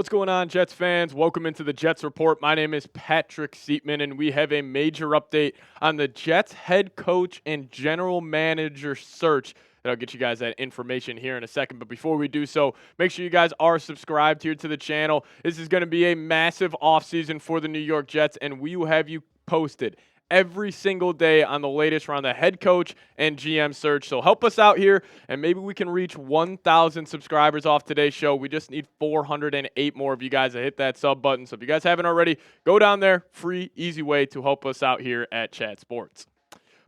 What's going on, Jets fans? Welcome into the Jets Report. My name is Patrick Siepman, and we have a major update on the Jets head coach and general manager search. And I'll get you guys that information here in a second. But before we do so, make sure you guys are subscribed here to the channel. This is going to be a massive offseason for the New York Jets, and we will have you posted every single day on the latest around the head coach and GM search. So help us out here, and maybe we can reach 1,000 subscribers off today's show. We just need 408 more of you guys to hit that sub button. So if you guys haven't already, go down there. Free, easy way to help us out here at Chat Sports.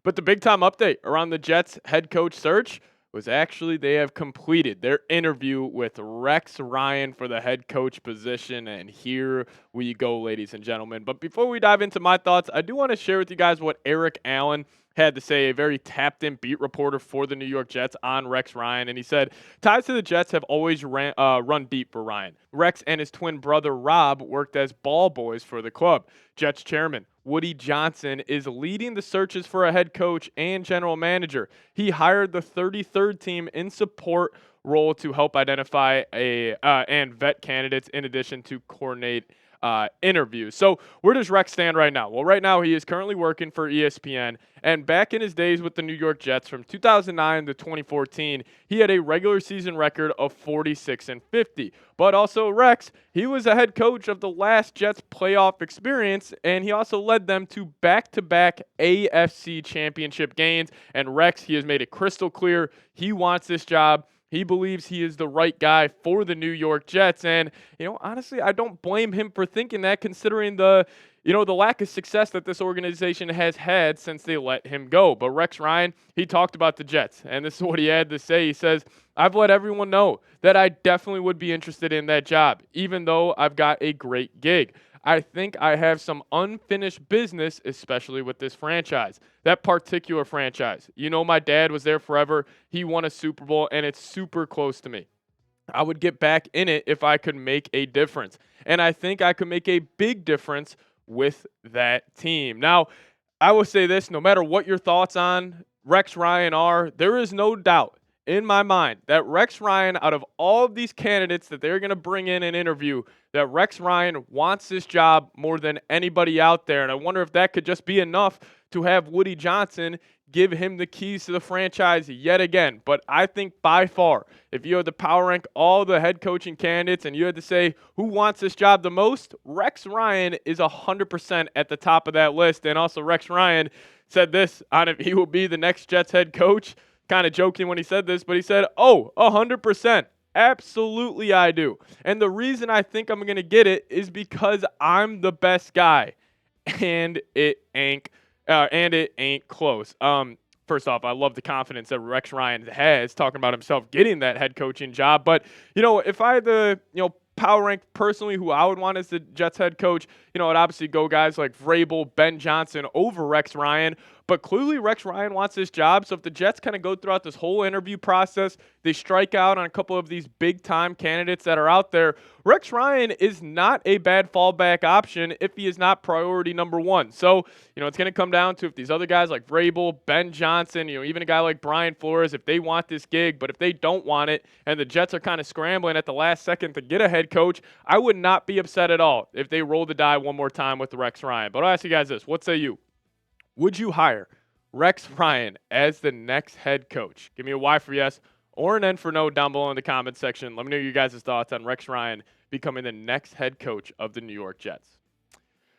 But the big-time update around the Jets head coach search was actually they have completed their interview with Rex Ryan for the head coach position, and here we go, ladies and gentlemen. But before we dive into my thoughts, I do want to share with you guys what Eric Allen had to say, a very tapped-in beat reporter for the New York Jets on Rex Ryan, and he said, ties to the Jets have always run deep for Ryan. Rex and his twin brother Rob worked as ball boys for the club. Jets chairman Woody Johnson is leading the searches for a head coach and general manager. He hired the 33rd team in support role to help identify and vet candidates in addition to coordinate interviews. So where does Rex stand right now? Well, right now he is currently working for ESPN, and back in his days with the New York Jets from 2009 to 2014, he had a regular season record of 46-50. But also Rex, he was a head coach of the last Jets playoff experience, and he also led them to back-to-back AFC championship games. And Rex, he has made it crystal clear he wants this job. He believes he is the right guy for the New York Jets. And, honestly, I don't blame him for thinking that, considering the lack of success that this organization has had since they let him go. But Rex Ryan, he talked about the Jets, and this is what he had to say. He says, I've let everyone know that I definitely would be interested in that job, even though I've got a great gig. I think I have some unfinished business, especially with this franchise. That particular franchise. My dad was there forever. He won a Super Bowl, and it's super close to me. I would get back in it if I could make a difference. And I think I could make a big difference with that team. Now, I will say this, no matter what your thoughts on Rex Ryan are, there is no doubt in my mind that Rex Ryan, out of all of these candidates that they're going to bring in and interview, that Rex Ryan wants this job more than anybody out there. And I wonder if that could just be enough to have Woody Johnson give him the keys to the franchise yet again. But I think by far, if you had to power rank all the head coaching candidates and you had to say who wants this job the most, Rex Ryan is 100% at the top of that list. And also Rex Ryan said this on if he will be the next Jets head coach. Kind of joking when he said this, but he said, 100%. Absolutely I do. And the reason I think I'm going to get it is because I'm the best guy. And it ain't close. First off, I love the confidence that Rex Ryan has talking about himself getting that head coaching job. But, if I had to, power rank personally who I would want as the Jets head coach, I'd obviously go guys like Vrabel, Ben Johnson over Rex Ryan. But clearly Rex Ryan wants this job. So if the Jets kind of go throughout this whole interview process, they strike out on a couple of these big-time candidates that are out there, Rex Ryan is not a bad fallback option if he is not priority number one. So, it's going to come down to if these other guys like Vrabel, Ben Johnson, even a guy like Brian Flores, if they want this gig, but if they don't want it and the Jets are kind of scrambling at the last second to get a head coach, I would not be upset at all if they roll the die one more time with Rex Ryan. But I'll ask you guys this. What say you? Would you hire Rex Ryan as the next head coach? Give me a Y for yes or an N for no down below in the comment section. Let me know your guys' thoughts on Rex Ryan becoming the next head coach of the New York Jets.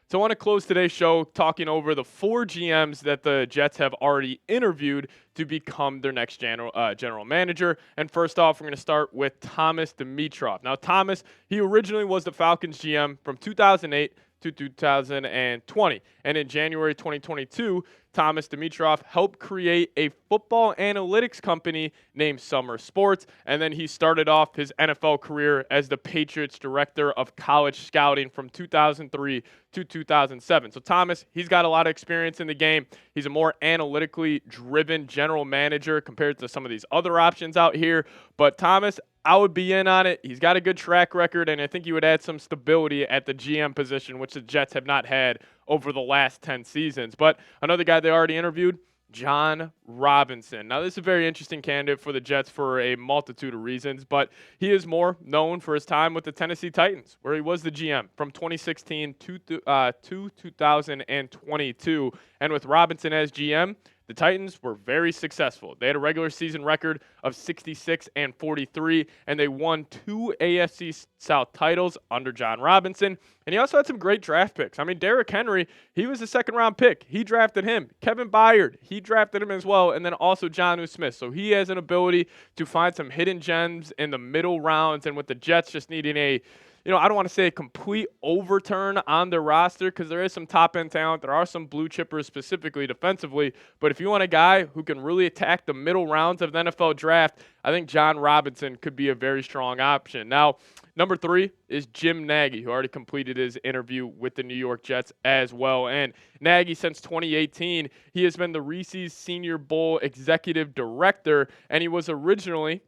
So I want to close today's show talking over the 4 GMs that the Jets have already interviewed to become their next general manager. And first off, we're going to start with Thomas Dimitroff. Now, Thomas, he originally was the Falcons GM from 2008 to 2020. And in January 2022, Thomas Dimitroff helped create a football analytics company named Summer Sports, and then he started off his NFL career as the Patriots director of college scouting from 2003 to 2007. So Thomas, he's got a lot of experience in the game. He's a more analytically driven general manager compared to some of these other options out here. But Thomas, I would be in on it. He's got a good track record, and I think he would add some stability at the GM position, which the Jets have not had over the last 10 seasons. But another guy they already interviewed, Jon Robinson. Now, this is a very interesting candidate for the Jets for a multitude of reasons, but he is more known for his time with the Tennessee Titans, where he was the GM from 2016 to 2022. And with Robinson as GM, the Titans were very successful. They had a regular season record of 66-43, and they won 2 AFC South titles under Jon Robinson. And he also had some great draft picks. I mean, Derrick Henry, he was a second-round pick. He drafted him. Kevin Byard, he drafted him as well, and then also Jonnu Smith. So he has an ability to find some hidden gems in the middle rounds, and with the Jets just needing a I don't want to say a complete overturn on their roster because there is some top-end talent. There are some blue chippers specifically defensively. But if you want a guy who can really attack the middle rounds of the NFL draft, I think Jon Robinson could be a very strong option. Now, number 3 is Jim Nagy, who already completed his interview with the New York Jets as well. And Nagy, since 2018, he has been the Reese's Senior Bowl executive director, and he was originally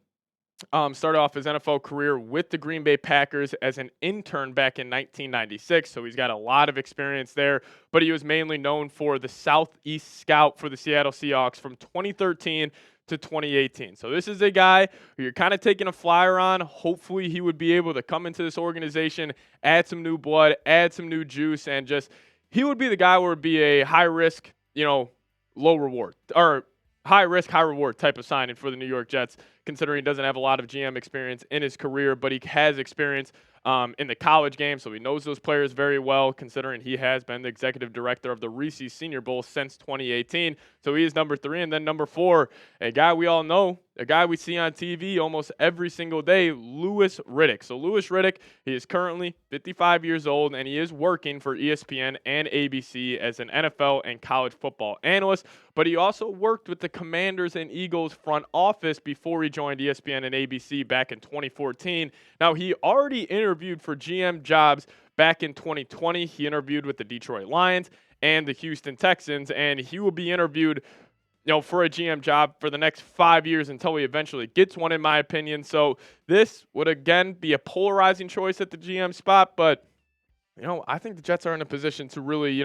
started off his NFL career with the Green Bay Packers as an intern back in 1996, so he's got a lot of experience there, but he was mainly known for the Southeast Scout for the Seattle Seahawks from 2013 to 2018. So this is a guy who you're kind of taking a flyer on. Hopefully he would be able to come into this organization, add some new blood, add some new juice, and just he would be the guy where it would be a high risk, low reward, or high risk, high reward type of signing for the New York Jets, considering he doesn't have a lot of GM experience in his career, but he has experience in the college game, so he knows those players very well, considering he has been the executive director of the Reese's Senior Bowl since 2018. So he is number 3. And then number 4, a guy we all know, a guy we see on TV almost every single day, Louis Riddick. So Louis Riddick, he is currently 55 years old, and he is working for ESPN and ABC as an NFL and college football analyst, but he also worked with the Commanders and Eagles front office before he joined ESPN and ABC back in 2014. Now, he already interviewed for GM jobs back in 2020. He interviewed with the Detroit Lions and the Houston Texans, and he will be interviewed for a GM job for the next 5 years until he eventually gets one, in my opinion. So this would, again, be a polarizing choice at the GM spot, but, I think the Jets are in a position to really,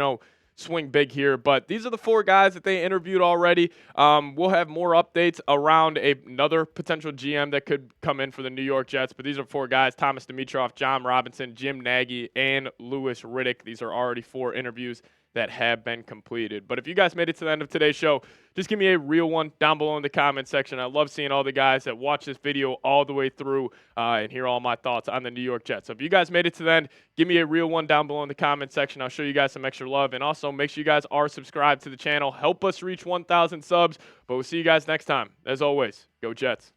swing big here. But these are the 4 guys that they interviewed already. We'll have more updates around another potential GM that could come in for the New York Jets, but these are 4 guys: Thomas Dimitroff, Jon Robinson, Jim Nagy, and Louis Riddick. These are already 4 interviews that have been completed. But if you guys made it to the end of today's show, just give me a real one down below in the comment section. I love seeing all the guys that watch this video all the way through and hear all my thoughts on the New York Jets. So if you guys made it to the end, give me a real one down below in the comment section. I'll show you guys some extra love. And also make sure you guys are subscribed to the channel. Help us reach 1,000 subs. But we'll see you guys next time. As always, go Jets.